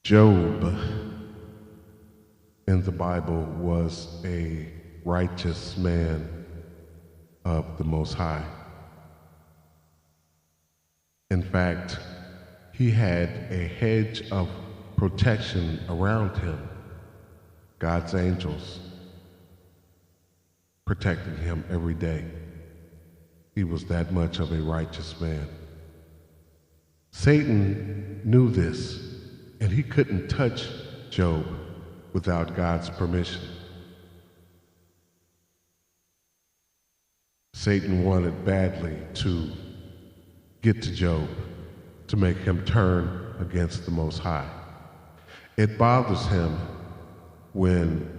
Job in the Bible was a righteous man of the Most High. In fact, he had a hedge of protection around him, God's angels protecting him every day. He was that much of a righteous man. Satan knew this, and he couldn't touch Job without God's permission. Satan wanted badly to get to Job, to make him turn against the Most High. It bothers him when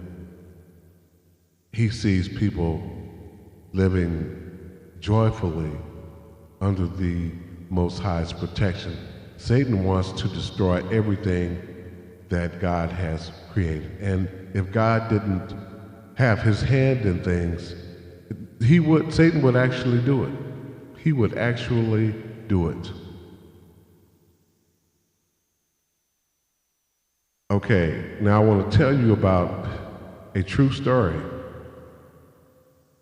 he sees people living joyfully under the Most High's protection. Satan wants to destroy everything that God has created. And if God didn't have his hand in things, Satan would actually do it. He would actually do it. Okay, now I want to tell you about a true story,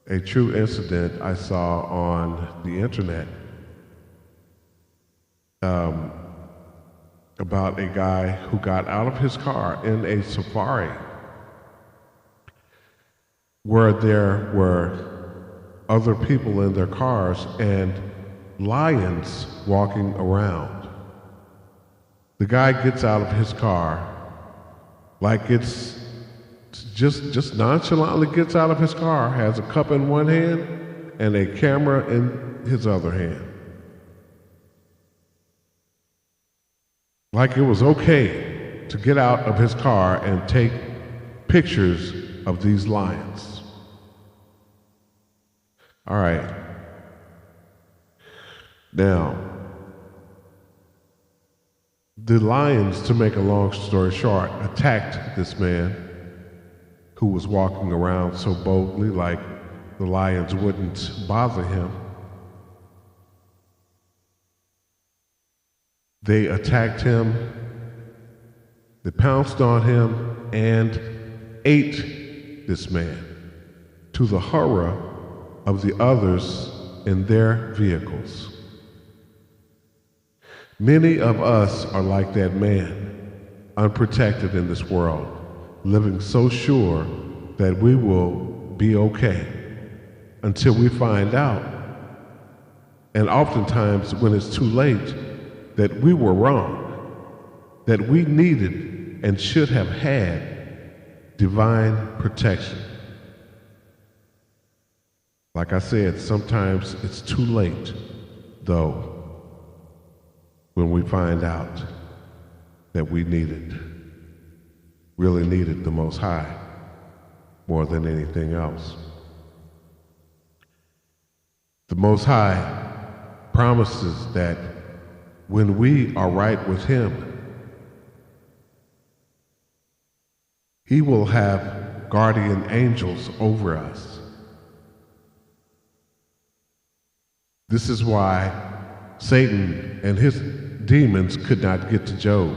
a true incident I saw on the internet about a guy who got out of his car in a safari where there were other people in their cars and lions walking around. The guy gets out of his car like it's just nonchalantly gets out of his car, has a cup in one hand and a camera in his other hand. Like it was okay to get out of his car and take pictures of these lions. All right. Now, the lions, to make a long story short, attacked this man who was walking around so boldly, like the lions wouldn't bother him. They attacked him, they pounced on him, and ate this man, to the horror of the others in their vehicles. Many of us are like that man, unprotected in this world, living so sure that we will be okay until we find out, and oftentimes when it's too late, that we were wrong, that we needed and should have had divine protection. Like I said, sometimes it's too late, though, when we find out that we really needed the Most High more than anything else. The Most High promises that when we are right with him, he will have guardian angels over us. This is why Satan and his demons could not get to Job.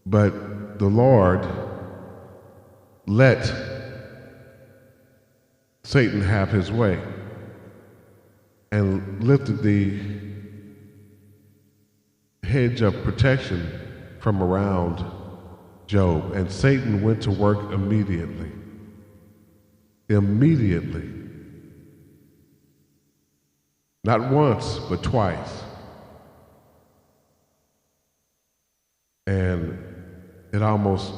But the Lord let Satan have his way and lifted the hedge of protection from around Job, and Satan went to work immediately. Immediately. Not once, but twice. And it almost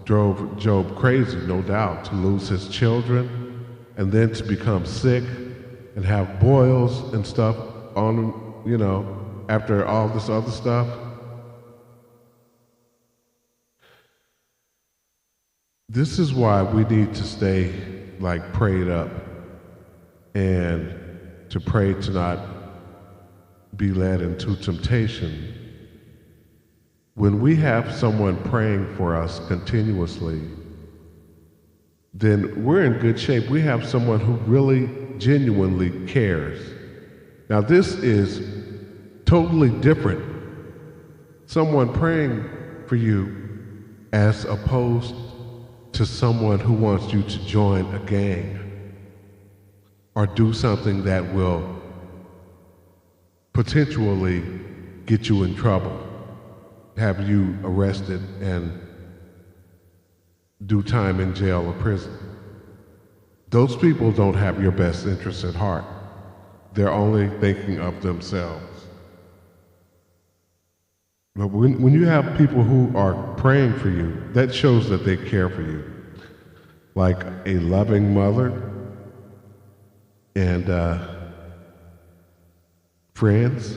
drove Job crazy, no doubt, to lose his children and then to become sick and have boils and stuff on him, after all this other stuff. This is why we need to stay prayed up and to pray to not be led into temptation. When we have someone praying for us continuously, then we're in good shape. We have someone who really genuinely cares. Now, this is totally different Someone praying for you as opposed to someone who wants you to join a gang or do something that will potentially get you in trouble, have you arrested and do time in jail or prison. Those people don't have your best interests at heart. They're only thinking of themselves. But when you have people who are praying for you, that shows that they care for you. Like a loving mother and friends,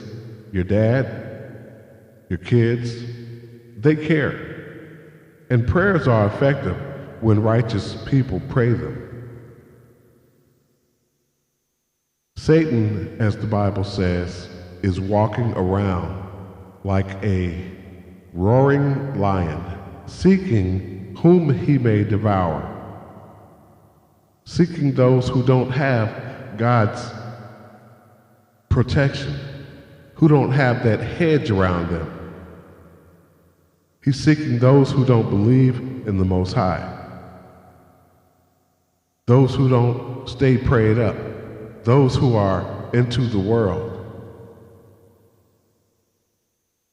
your dad, your kids, they care. And prayers are effective when righteous people pray them. Satan, as the Bible says, is walking around like a roaring lion, seeking whom he may devour, seeking those who don't have God's protection, who don't have that hedge around them. He's seeking those who don't believe in the Most High, those who don't stay prayed up, those who are into the world,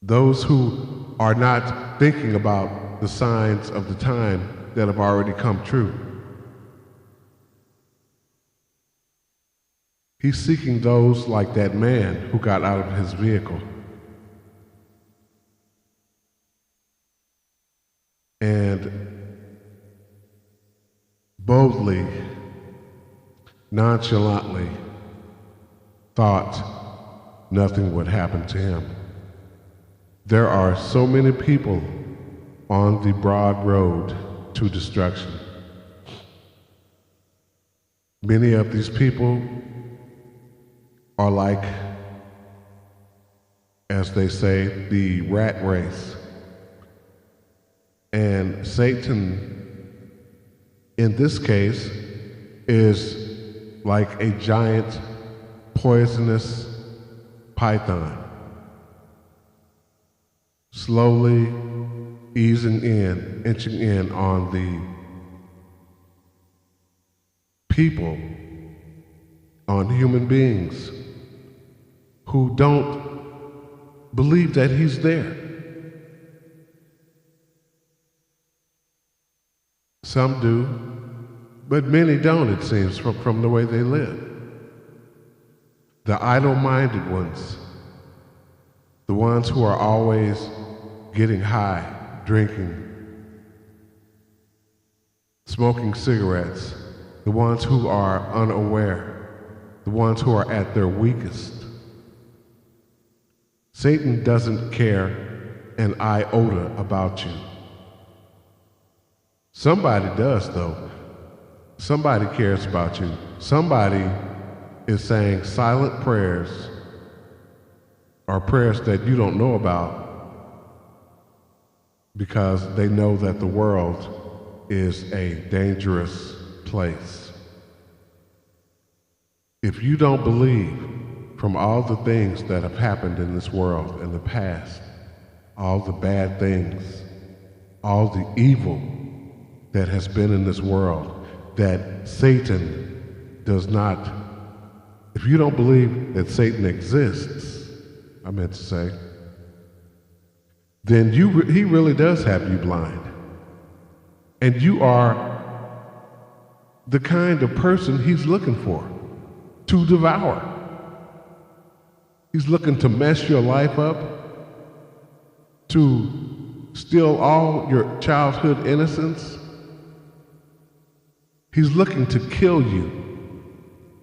those who are not thinking about the signs of the time that have already come true. He's seeking those like that man who got out of his vehicle and boldly, nonchalantly thought nothing would happen to him. There are so many people on the broad road to destruction. Many of these people are like, as they say, the rat race. And Satan, in this case, is like a giant poisonous python, slowly easing in, inching in on the people, on human beings who don't believe that he's there. Some do, but many don't, it seems, from the way they live. The idle-minded ones, the ones who are always getting high, drinking, smoking cigarettes, the ones who are unaware, the ones who are at their weakest. Satan doesn't care an iota about you. Somebody does, though. Somebody cares about you. Somebody is saying silent prayers or prayers that you don't know about because they know that the world is a dangerous place. If you don't believe from all the things that have happened in this world in the past, all the bad things, all the evil that has been in this world, that Satan does not, if you don't believe that Satan exists, I meant to say, then he really does have you blind. And you are the kind of person he's looking for, to devour. He's looking to mess your life up, to steal all your childhood innocence. He's looking to kill you,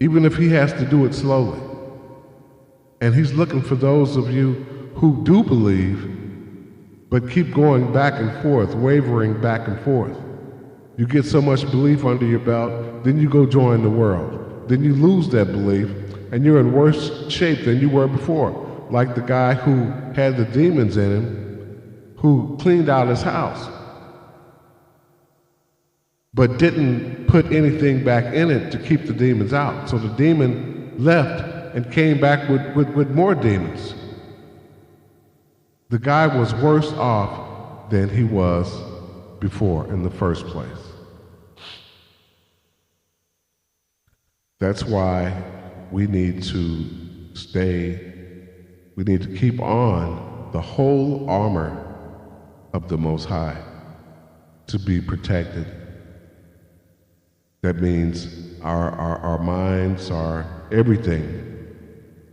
even if he has to do it slowly. And he's looking for those of you who do believe, but keep going back and forth, wavering back and forth. You get so much belief under your belt, then you go join the world. Then you lose that belief, and you're in worse shape than you were before. Like the guy who had the demons in him, who cleaned out his house, but didn't put anything back in it to keep the demons out. So the demon left and came back with more demons. the guy was worse off than he was before in the first place. That's why we need to keep on the whole armor of the Most High to be protected. That means our minds, our everything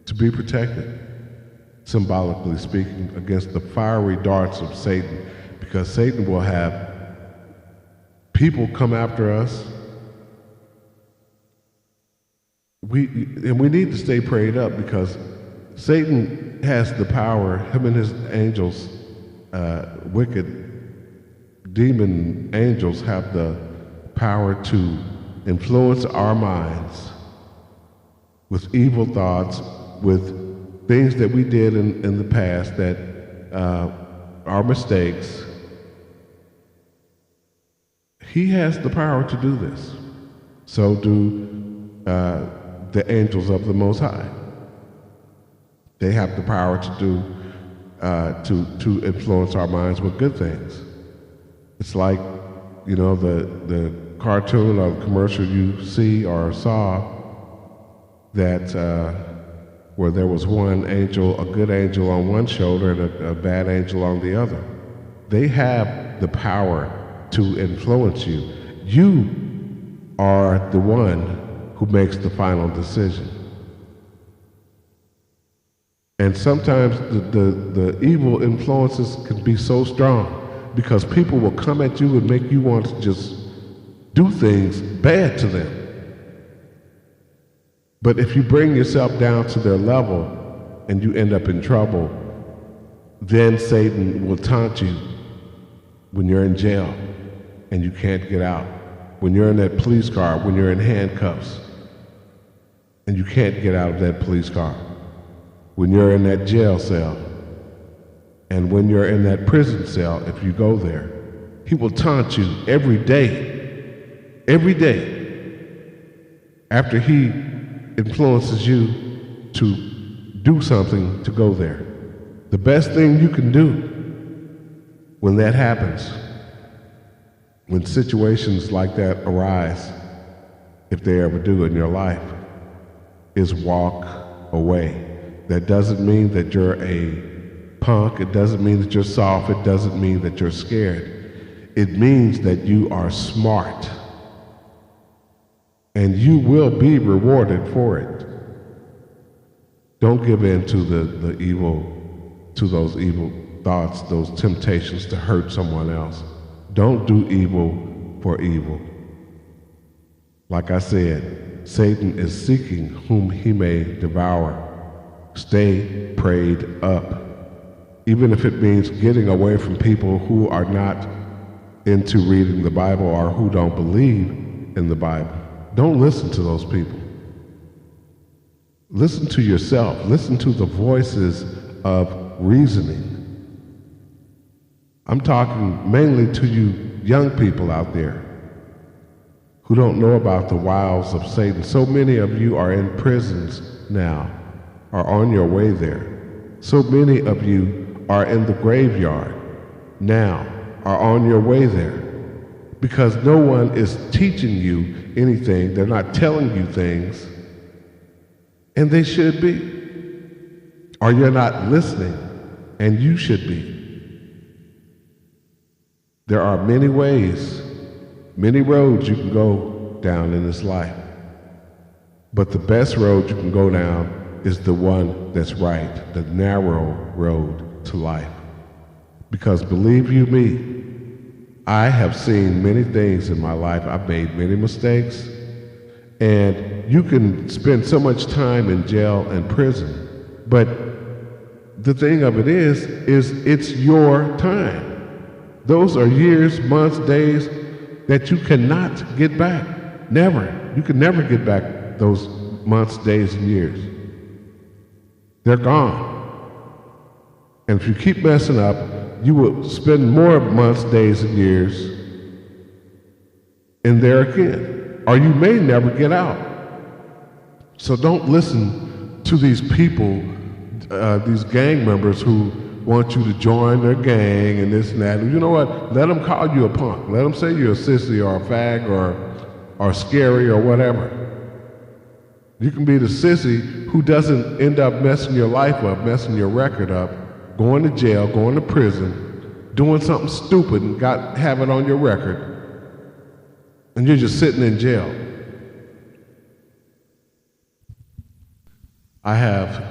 to be protected, symbolically speaking, against the fiery darts of Satan, because Satan will have people come after us. We need to stay prayed up, because Satan has the power, him and his angels, wicked demon angels have the power to influence our minds with evil thoughts, with things that we did in the past that are mistakes. He has the power to do this. So do the angels of the Most High. They have the power to do to influence our minds with good things. It's like, you know, the cartoon or the commercial you see or saw that where there was one angel, a good angel on one shoulder and a bad angel on the other. They have the power to influence you. You are the one who makes the final decision. And sometimes the evil influences can be so strong because people will come at you and make you want to just do things bad to them. But if you bring yourself down to their level and you end up in trouble, then Satan will taunt you when you're in jail and you can't get out, when you're in that police car, when you're in handcuffs and you can't get out of that police car, when you're in that jail cell, and when you're in that prison cell, if you go there. He will taunt you every day, after he influences you to do something to go there. The best thing you can do when that happens, when situations like that arise, if they ever do in your life, is walk away. That doesn't mean that you're a punk. It doesn't mean that you're soft. It doesn't mean that you're scared. It means that you are smart. And you will be rewarded for it. Don't give in to the evil, to those evil thoughts, those temptations to hurt someone else. Don't do evil for evil. Like I said, Satan is seeking whom he may devour. Stay prayed up, even if it means getting away from people who are not into reading the Bible or who don't believe in the Bible. Don't listen to those people. Listen to yourself. Listen to the voices of reasoning. I'm talking mainly to you young people out there who don't know about the wiles of Satan. So many of you are in prisons now, are on your way there. So many of you are in the graveyard now, are on your way there, because no one is teaching you anything. They're not telling you things, and they should be. Or you're not listening, and you should be. There are many ways, many roads you can go down in this life, but the best road you can go down is the one that's right, the narrow road to life. Because believe you me, I have seen many things in my life. I've made many mistakes. And you can spend so much time in jail and prison. But the thing of it is it's your time. Those are years, months, days that you cannot get back. Never. You can never get back those months, days, and years. They're gone. And if you keep messing up, you will spend more months, days, and years in there again. Or you may never get out. So don't listen to these people, these gang members who want you to join their gang and this and that. You know what? Let them call you a punk. Let them say you're a sissy or a fag or scary or whatever. You can be the sissy who doesn't end up messing your life up, messing your record up, going to jail, going to prison, doing something stupid and have it on your record, and you're just sitting in jail. I have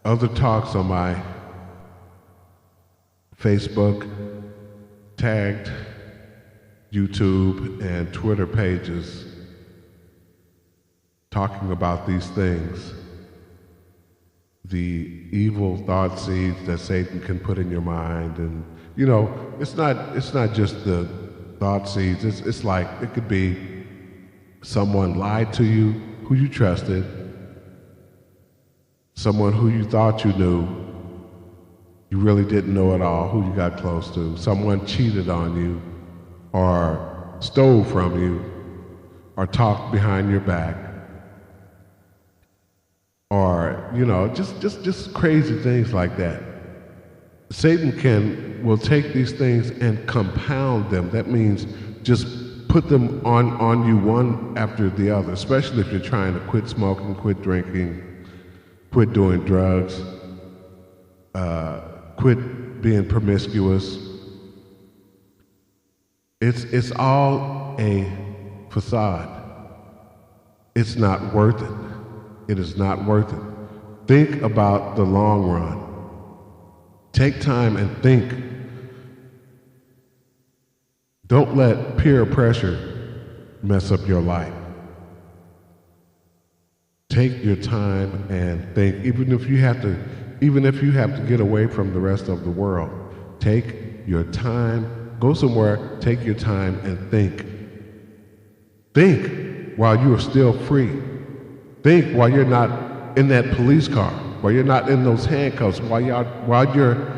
other talks on my Facebook, tagged YouTube and Twitter pages talking about these things. The evil thought seeds that Satan can put in your mind. And you know, it's not just the thought seeds. It's like it could be someone lied to you who you trusted, someone who you thought you knew, you really didn't know at all, who you got close to, someone cheated on you or stole from you or talked behind your back, or you know, just crazy things like that. Satan will take these things and compound them. That means just put them on you one after the other, especially if you're trying to quit smoking, quit drinking, quit doing drugs, quit being promiscuous. It's all a facade. It's not worth it. It is not worth it. Think about the long run. Take time and think. Don't let peer pressure mess up your life. Take your time and think, even if you have to get away from the rest of the world. Take your time, go somewhere, take your time and think. Think while you are still free. Think while you're not in that police car, while you're not in those handcuffs, while you're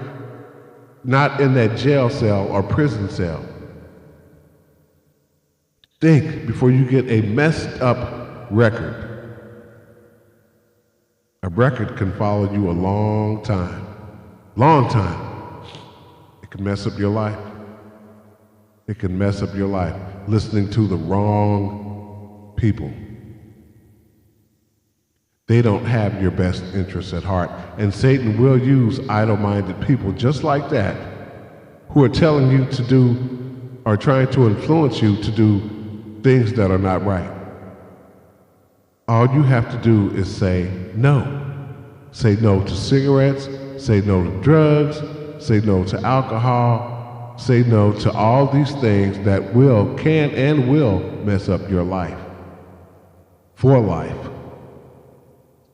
not in that jail cell or prison cell. Think before you get a messed up record. A record can follow you a long time. Long time. It can mess up your life. It can mess up your life listening to the wrong people. They don't have your best interests at heart. And Satan will use idle-minded people just like that, who are telling you to do, or trying to influence you to do things that are not right. All you have to do is say no. Say no to cigarettes, say no to drugs, say no to alcohol, say no to all these things that can and will mess up your life. For life.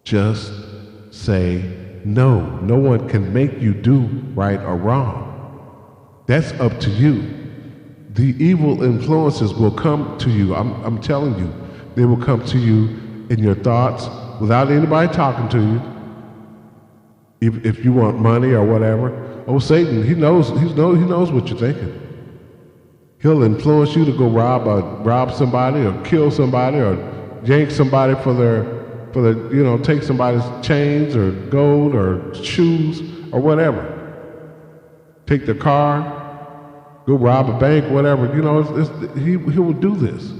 Just say no. No one can make you do right or wrong. That's up to you. The evil influences will come to you. I'm telling you, they will come to you in your thoughts without anybody talking to you. If you want money or whatever, Satan, he knows what you're thinking. He'll influence you to go rob somebody or kill somebody or yank somebody take somebody's chains or gold or shoes or whatever. Take their car, go rob a bank, whatever. He will do this.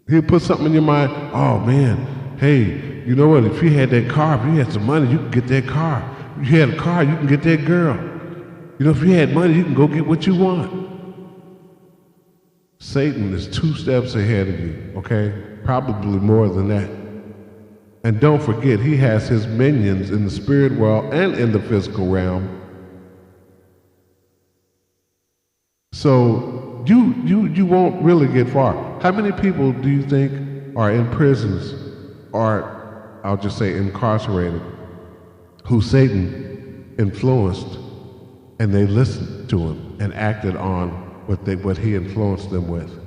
He'll put something in your mind. Oh man, hey, you know what? If you had that car, if you had some money, you could get that car. If you had a car, you can get that girl. If you had money, you can go get what you want. Satan is 2 steps ahead of you, okay? Probably more than that. And don't forget, he has his minions in the spirit world and in the physical realm. So you won't really get far. How many people do you think are in prisons, or I'll just say incarcerated, who Satan influenced and they listened to him and acted on what he influenced them with?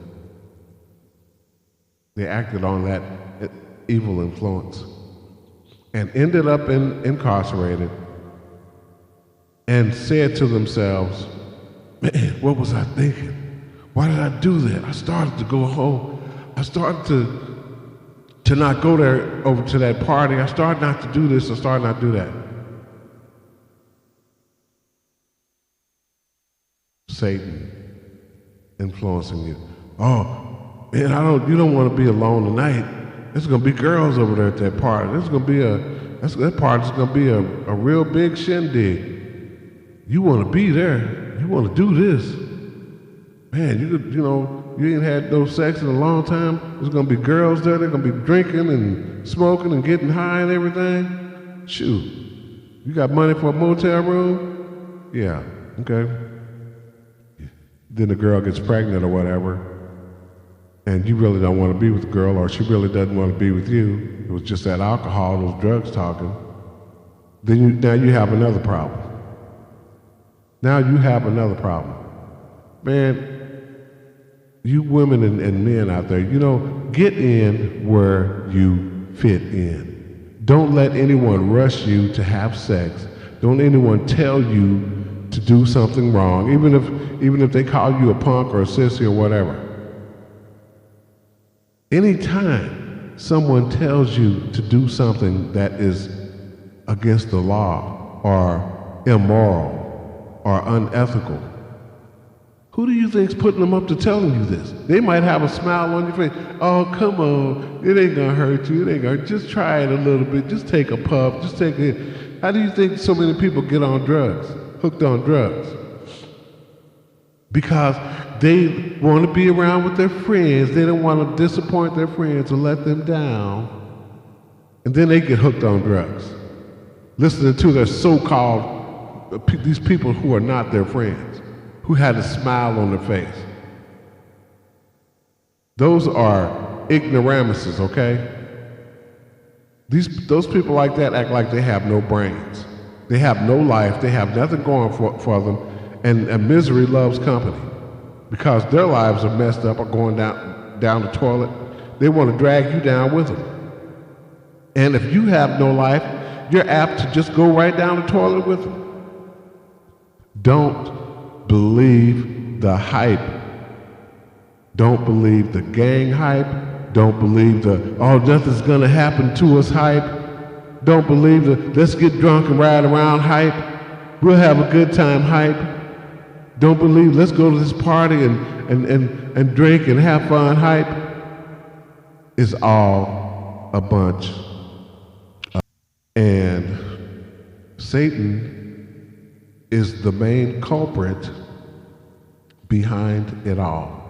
They acted on that evil influence and ended up incarcerated and said to themselves, man, what was I thinking? Why did I do that? I started to go home. I started to not go there over to that party. I started not to do this. I started not to do that. Satan influencing you. Oh, man, you don't want to be alone tonight. There's gonna be girls over there at that party. That party's gonna be a real big shindig. You want to be there. You want to do this. Man, you ain't had no sex in a long time. There's gonna be girls there. They're gonna be drinking and smoking and getting high and everything. Shoot, you got money for a motel room? Yeah, okay. Then the girl gets pregnant or whatever, and you really don't want to be with the girl, or she really doesn't want to be with you. It was just that alcohol, those drugs talking. Now you have another problem. Now you have another problem. Man, you women and men out there, get in where you fit in. Don't let anyone rush you to have sex. Don't anyone tell you to do something wrong, even if they call you a punk or a sissy or whatever. Anytime someone tells you to do something that is against the law or immoral or unethical, who do you think's putting them up to telling you this? They might have a smile on your face. Oh, come on, it ain't gonna hurt you. It ain't gonna. Just try it a little bit. Just take a puff. Just take it. How do you think so many people get on drugs? Hooked on drugs? Because they want to be around with their friends. They don't want to disappoint their friends or let them down. And then they get hooked on drugs, listening to their so-called, these people who are not their friends, who had a smile on their face. Those are ignoramuses, okay? Those people like that act like they have no brains. They have no life. They have nothing going for them. And misery loves company. Because their lives are messed up or going down the toilet, they want to drag you down with them. And if you have no life, you're apt to just go right down the toilet with them. Don't believe the hype. Don't believe the gang hype. Don't believe nothing's gonna happen to us hype. Don't believe the let's get drunk and ride around hype. We'll have a good time hype. Don't believe let's go to this party and drink and have fun hype. It's all a bunch. And Satan is the main culprit behind it all.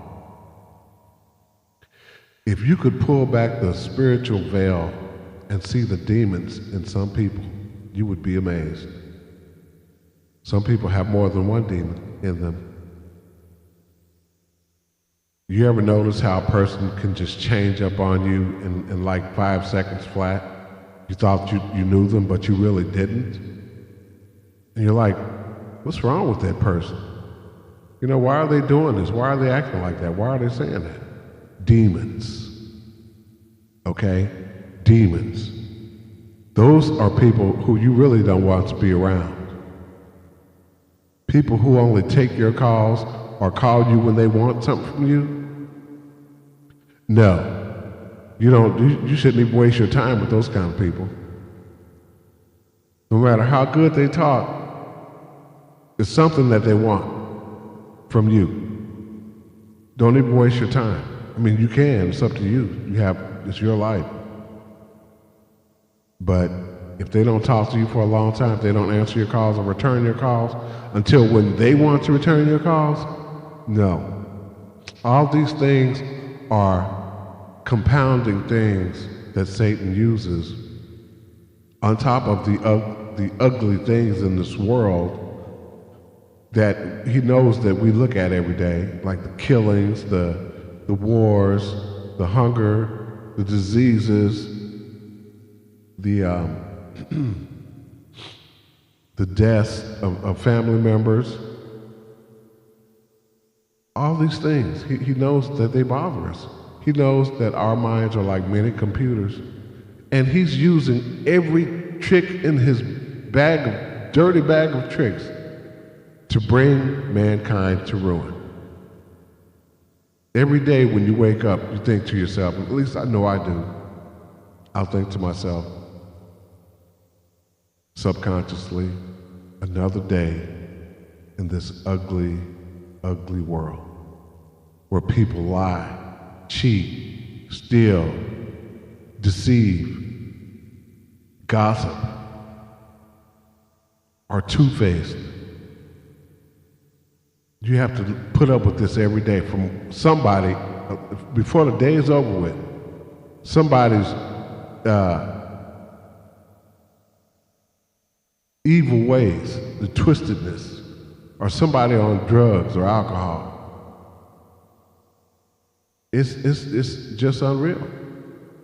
If you could pull back the spiritual veil and see the demons in some people, you would be amazed. Some people have more than one demon in them. You ever notice how a person can just change up on you in like 5 seconds flat? You thought you knew them, but you really didn't. And you're like, what's wrong with that person? Why are they doing this? Why are they acting like that? Why are they saying that? Demons. Okay? Demons. Those are people who you really don't want to be around. People who only take your calls or call you when they want something from you. No. You shouldn't even waste your time with those kind of people. No matter how good they talk, it's something that they want from you. Don't even waste your time. I mean, you can. It's up to you. It's your life. But if they don't talk to you for a long time, if they don't answer your calls or return your calls until when they want to return your calls, no. All these things are compounding things that Satan uses on top of the ugly things in this world that he knows that we look at every day, like the killings, the wars, the hunger, the diseases, the deaths of family members. All these things, he knows that they bother us. He knows that our minds are like many computers, and he's using every trick in his dirty bag of tricks to bring mankind to ruin. Every day when you wake up, you think to yourself, at least I know I do, I'll think to myself, subconsciously, another day in this ugly, ugly world where people lie, cheat, steal, deceive, gossip, are two-faced. You have to put up with this every day from somebody, before the day is over with, somebody's evil ways, the twistedness, or somebody on drugs or alcohol. It's just unreal.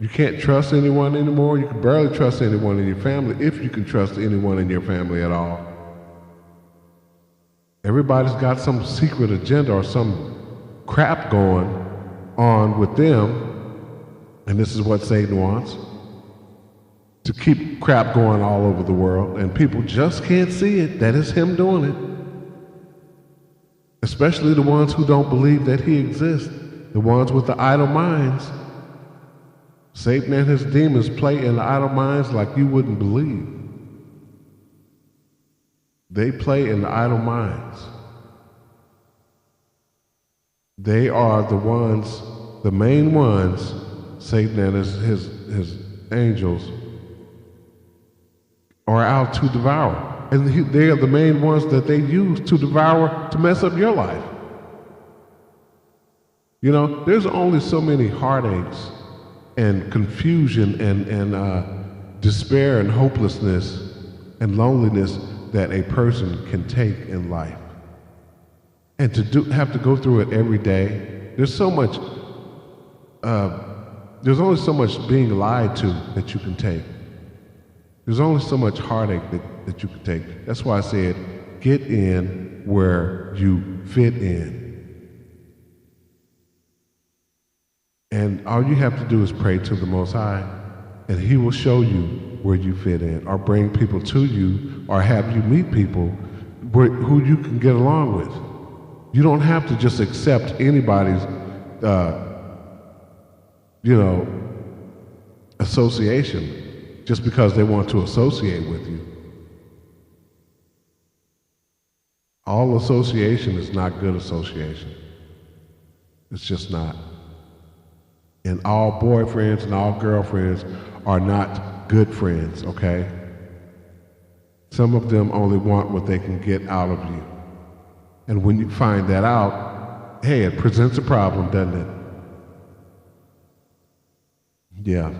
You can't trust anyone anymore. You can barely trust anyone in your family, if you can trust anyone in your family at all. Everybody's got some secret agenda or some crap going on with them, and this is what Satan wants, to keep crap going all over the world, and people just can't see it, that it's him doing it. Especially the ones who don't believe that he exists, the ones with the idle minds. Satan and his demons play in the idle minds like you wouldn't believe. They play in the idle minds. They are the ones, the main ones, Satan and his angels are out to devour. And they are the main ones that they use to devour, to mess up your life. You know, there's only so many heartaches and confusion and despair and hopelessness and loneliness that a person can take in life. And to have to go through it every day, there's so much, there's only so much being lied to that you can take. There's only so much heartache that you can take. That's why I said, get in where you fit in. And all you have to do is pray to the Most High, and He will show you where you fit in, or bring people to you, or have you meet people who you can get along with. You don't have to just accept anybody's, association just because they want to associate with you. All association is not good association. It's just not. And all boyfriends and all girlfriends are not good friends, okay? Some of them only want what they can get out of you. And when you find that out, hey, it presents a problem, doesn't it? Yeah.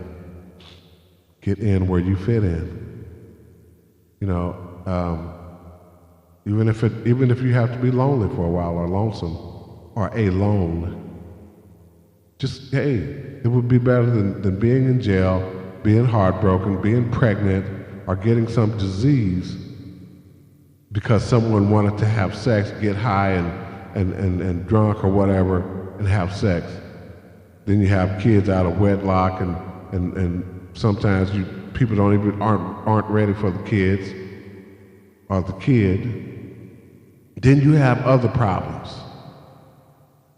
Get in where you fit in. You know, even if you have to be lonely for a while, or lonesome, or alone, just, hey, it would be better than being in jail, being heartbroken, being pregnant, or getting some disease because someone wanted to have sex, get high and drunk or whatever, and have sex. Then you have kids out of wedlock, and sometimes people aren't ready for the kids or the kid. Then you have other problems.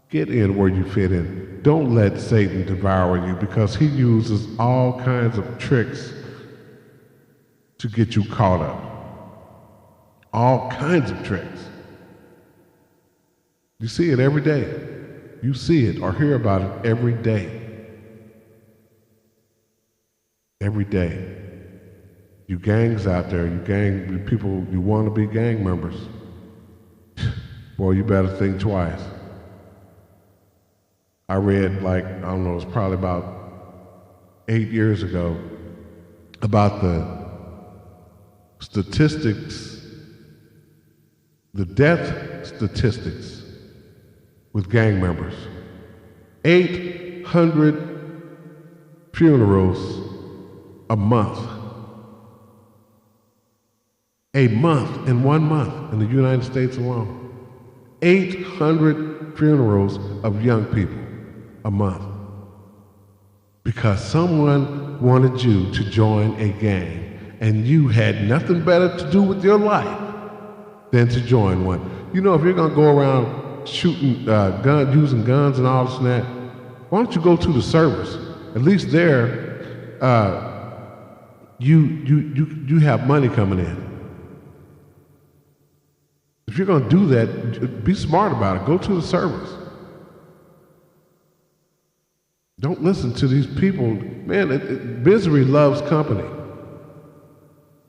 Get in where you fit in. Don't let Satan devour you, because he uses all kinds of tricks to get you caught up. All kinds of tricks. You see it every day. You see it or hear about it every day. Every day. You gangs out there, you people, you want to be gang members. Boy, you better think twice. I read, it was probably about 8 years ago, about the statistics, the death statistics with gang members. 800 funerals a month. A month, in 1 month, in the United States alone. 800 funerals of young people a month. Because someone wanted you to join a gang, and you had nothing better to do with your life than to join one. You know, if you're gonna go around shooting using guns and all this and that, why don't you go to the service? At least there, you have money coming in. If you're going to do that, be smart about it. Go to the service. Don't listen to these people. Man, misery loves company.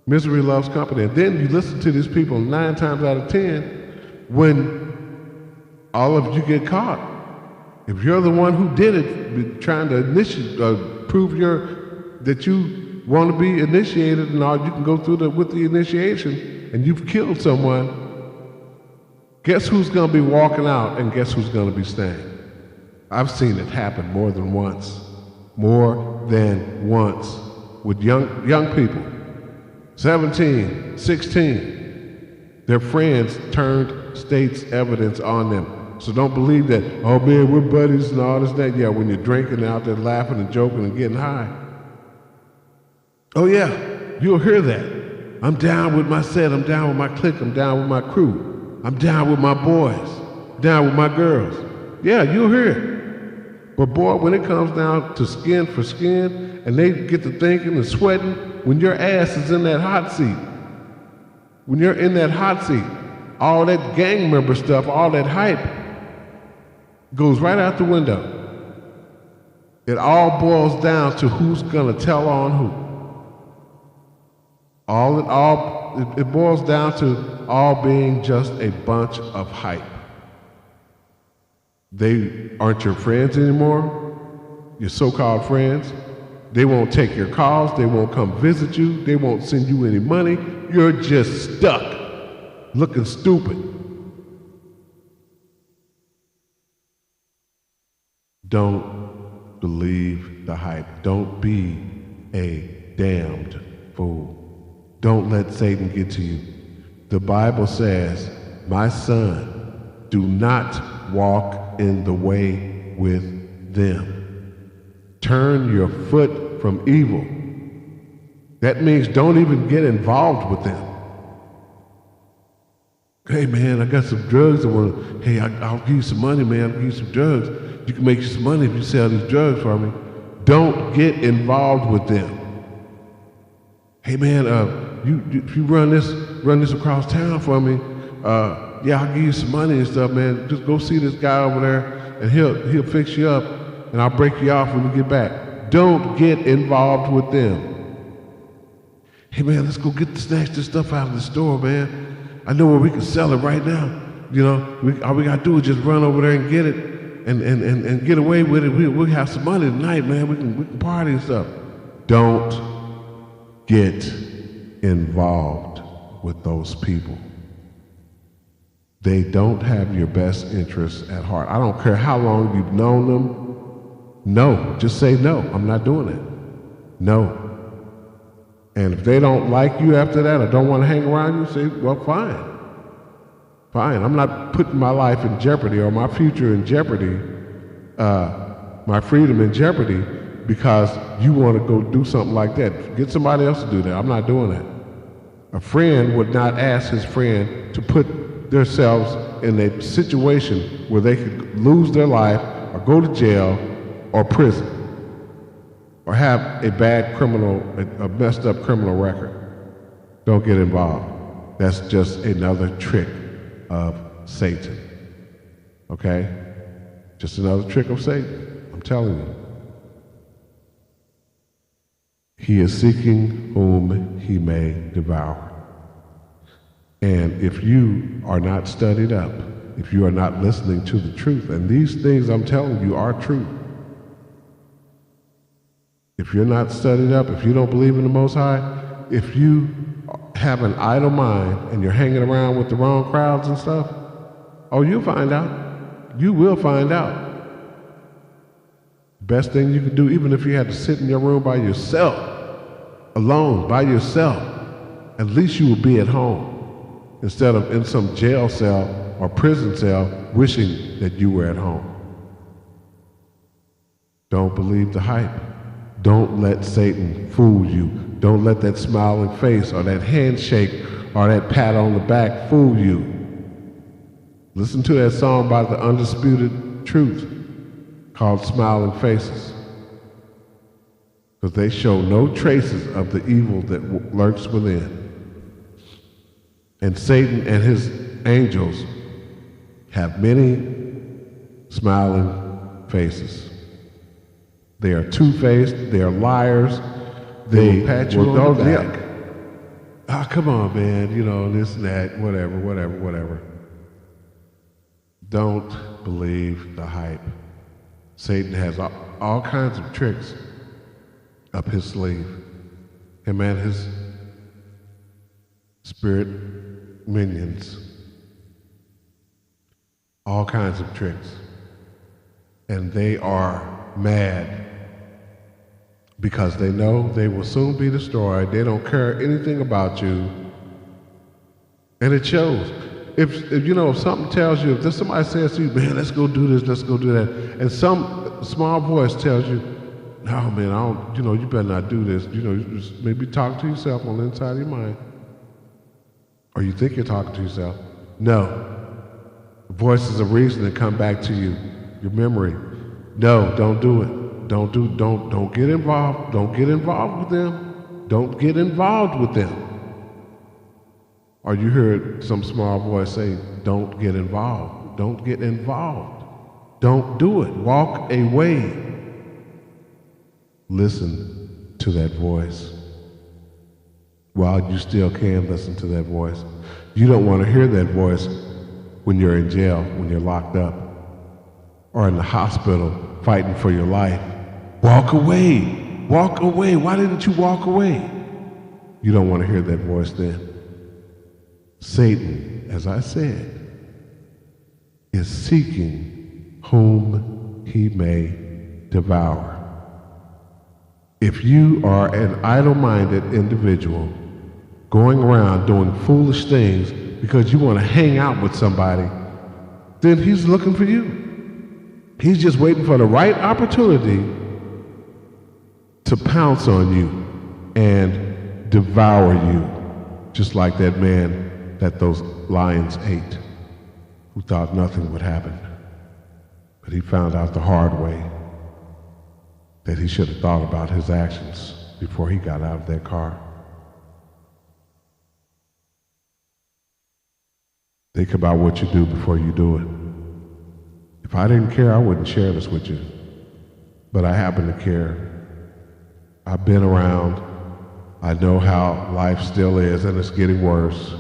Misery loves company. And then you listen to these people 9 times out of 10 when all of you get caught. If you're the one who did it, trying to prove that you want to be initiated and all, you can go through with the initiation, and you've killed someone, guess who's going to be walking out and guess who's going to be staying? I've seen it happen more than once with young people, 17, 16. Their friends turned state's evidence on them. So don't believe that, oh man, we're buddies and all this, that. Yeah, when you're drinking out there laughing and joking and getting high. Oh yeah, you'll hear that. I'm down with my set, I'm down with my clique, I'm down with my crew. I'm down with my boys, down with my girls. Yeah, you'll hear it. But boy, when it comes down to skin for skin, and they get to thinking and sweating, when your ass is in that hot seat, when you're in that hot seat, all that gang member stuff, all that hype goes right out the window. It all boils down to who's gonna tell on who. It boils down to all being just a bunch of hype. They aren't your friends anymore, your so-called friends. They won't take your calls, they won't come visit you, they won't send you any money. You're just stuck, looking stupid. Don't believe the hype. Don't be a damned fool. Don't let Satan get to you. The Bible says, my son, do not walk in the way with them. Turn your foot from evil. That means don't even get involved with them. Hey man, I got some drugs. I'll give you some money, man. I'll give you some drugs. You can make you some money if you sell these drugs for me. Don't get involved with them. Hey man, if you run this across town for me, yeah, I'll give you some money and stuff, man. Just go see this guy over there, and he'll fix you up, and I'll break you off when you get back. Don't get involved with them. Hey man, let's go snatch this stuff out of the store, man. I know where we can sell it right now. You know, all we gotta do is just run over there and get it, and get away with it. We'll have some money tonight, man. We can party and stuff. Don't get involved with those people. They don't have your best interests at heart. I don't care how long you've known them. No, just say no, I'm not doing it. No. And if they don't like you after that or don't want to hang around you, say, well, fine. Fine, I'm not putting my life in jeopardy or my future in jeopardy, my freedom in jeopardy because you want to go do something like that. Get somebody else to do that. I'm not doing that. A friend would not ask his friend to put themselves in a situation where they could lose their life or go to jail or prison or have a messed up criminal record. Don't get involved. That's just another trick of Satan. Okay? Just another trick of Satan. I'm telling you. He is seeking whom he may devour. And if you are not studied up, if you are not listening to the truth, and these things I'm telling you are true, if you're not studied up, if you don't believe in the Most High, if you have an idle mind and you're hanging around with the wrong crowds and stuff, oh, you'll find out. You will find out. Best thing you can do, even if you had to sit in your room by yourself, alone, by yourself, at least you will be at home instead of in some jail cell or prison cell wishing that you were at home. Don't believe the hype. Don't let Satan fool you. Don't let that smiling face or that handshake or that pat on the back fool you. Listen to that song by the Undisputed Truth called Smiling Faces. Because they show no traces of the evil that lurks within. And Satan and his angels have many smiling faces. They are two-faced, they are liars, they will pat you on the back. Ah, come on, man, you know, this and that, whatever. Don't believe the hype. Satan has all kinds of tricks up his sleeve. Him and his spirit minions. All kinds of tricks. And they are mad because they know they will soon be destroyed. They don't care anything about you. And it shows. If you know, if something tells you, if somebody says to you, man, let's go do this, let's go do that, and some small voice tells you, no, man, I don't, you know, you better not do this. You know, you just maybe talk to yourself on the inside of your mind. Or you think you're talking to yourself. No. The voices of reason that come back to you, your memory. No, don't do it. Don't get involved. Don't get involved with them. Don't get involved with them. Or you heard some small voice say, don't get involved. Don't get involved. Don't do it. Walk away. Listen to that voice. While you still can listen to that voice. You don't want to hear that voice when you're in jail, when you're locked up, or in the hospital fighting for your life. Walk away. Walk away. Why didn't you walk away? You don't want to hear that voice then. Satan, as I said, is seeking whom he may devour. If you are an idle-minded individual going around doing foolish things because you want to hang out with somebody, then he's looking for you. He's just waiting for the right opportunity to pounce on you and devour you, just like that man that those lions ate, who thought nothing would happen. But he found out the hard way that he should have thought about his actions before he got out of that car. Think about what you do before you do it. If I didn't care, I wouldn't share this with you. But I happen to care. I've been around. I know how life still is, and it's getting worse.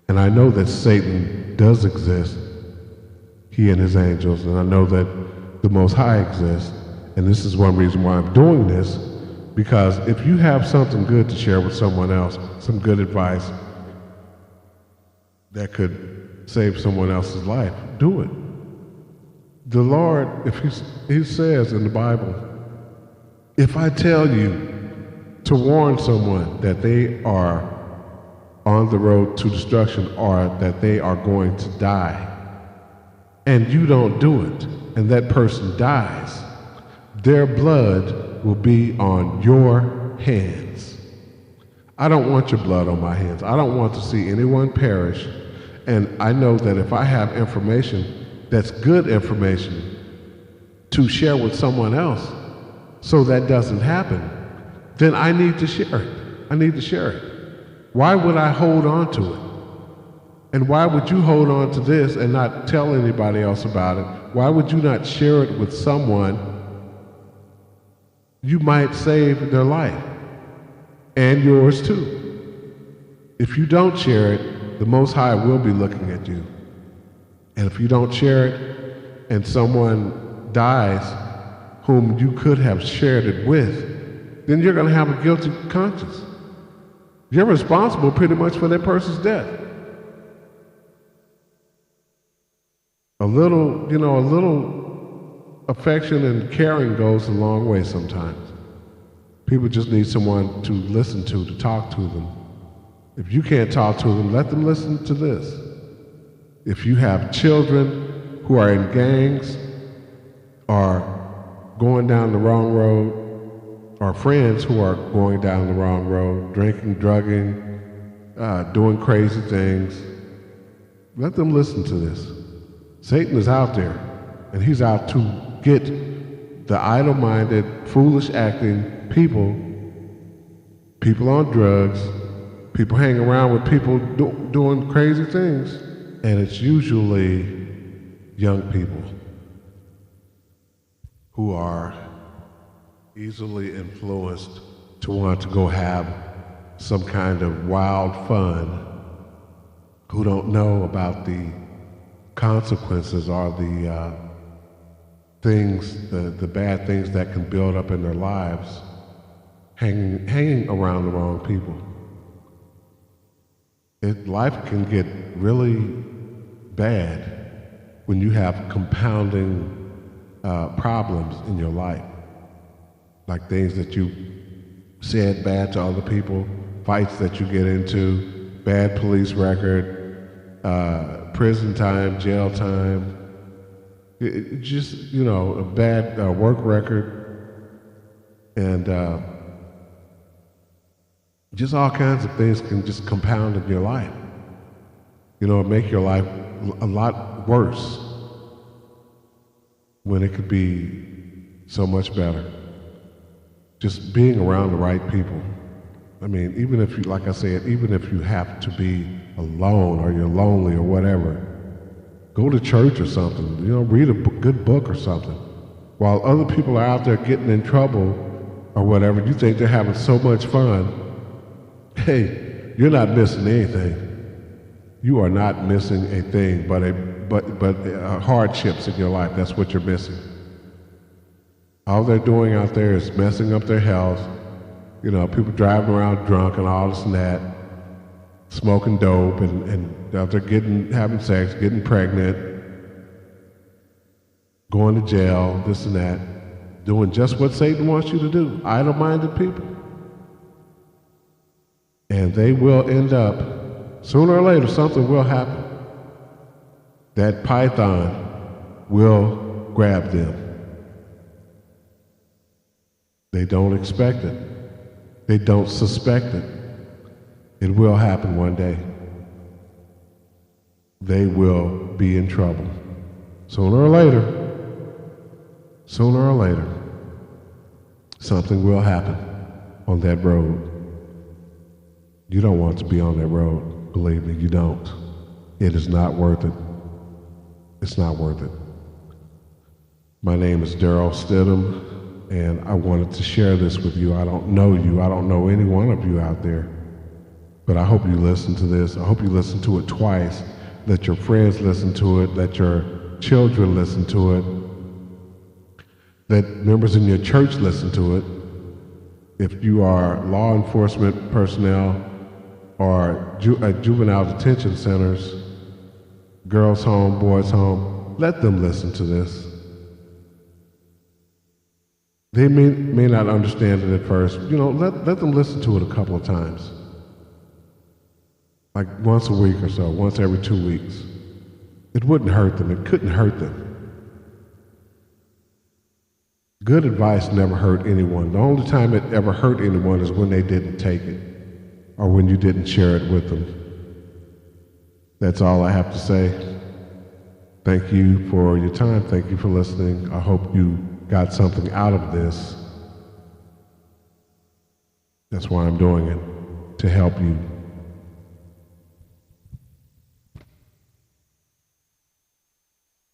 And I know that Satan does exist, he and his angels, and I know that the Most High exists. And this is one reason why I'm doing this, because if you have something good to share with someone else, some good advice that could save someone else's life, do it. The Lord, if he says in the Bible, if I tell you to warn someone that they are on the road to destruction or that they are going to die, and you don't do it, and that person dies, their blood will be on your hands. I don't want your blood on my hands. I don't want to see anyone perish. And I know that if I have information that's good information to share with someone else so that doesn't happen, then I need to share it. I need to share it. Why would I hold on to it? And why would you hold on to this and not tell anybody else about it? Why would you not share it with someone? You might save their life and yours too. If you don't share it, the Most High will be looking at you. And if you don't share it and someone dies whom you could have shared it with, then you're going to have a guilty conscience. You're responsible pretty much for that person's death. A little affection and caring goes a long way sometimes. People just need someone to listen to talk to them. If you can't talk to them, let them listen to this. If you have children who are in gangs or going down the wrong road, or friends who are going down the wrong road, drinking, drugging, doing crazy things, let them listen to this. Satan is out there, and he's out to get the idle-minded, foolish acting people on drugs, People hang around with people doing crazy things, and it's usually young people who are easily influenced to want to go have some kind of wild fun, who don't know about the consequences or the things, the bad things that can build up in their lives, hanging around the wrong people. Life can get really bad when you have compounding problems in your life, like things that you said bad to other people, fights that you get into, bad police record, prison time, jail time, just, a bad work record, and just all kinds of things can just compound in your life. Make your life a lot worse when it could be so much better. Just being around the right people. I mean, even if you, like I said, even if you have to be alone or you're lonely or whatever, go to church or something, read a good book or something. While other people are out there getting in trouble or whatever, you think they're having so much fun. Hey, you're not missing anything. You are not missing a thing but hardships in your life. That's what you're missing. All they're doing out there is messing up their health. People driving around drunk and all this and that, smoking dope and out there having sex, getting pregnant, going to jail, this and that, doing just what Satan wants you to do. Idle-minded people. And they will end up, sooner or later, something will happen. That python will grab them. They don't expect it. They don't suspect it. It will happen one day. They will be in trouble. Sooner or later, something will happen on that road. You don't want to be on that road. Believe me, you don't. It is not worth it. It's not worth it. My name is Darryl Stidham, and I wanted to share this with you. I don't know you. I don't know any one of you out there. But I hope you listen to this. I hope you listen to it twice. Let your friends listen to it. Let your children listen to it. Let members in your church listen to it. If you are law enforcement personnel or juvenile detention centers, girls' home, boys' home, let them listen to this. They may not understand it at first. Let them listen to it a couple of times. Like once a week or so, once every 2 weeks. It wouldn't hurt them. It couldn't hurt them. Good advice never hurt anyone. The only time it ever hurt anyone is when they didn't take it or when you didn't share it with them. That's all I have to say. Thank you for your time. Thank you for listening. I hope you got something out of this. That's why I'm doing it, to help you.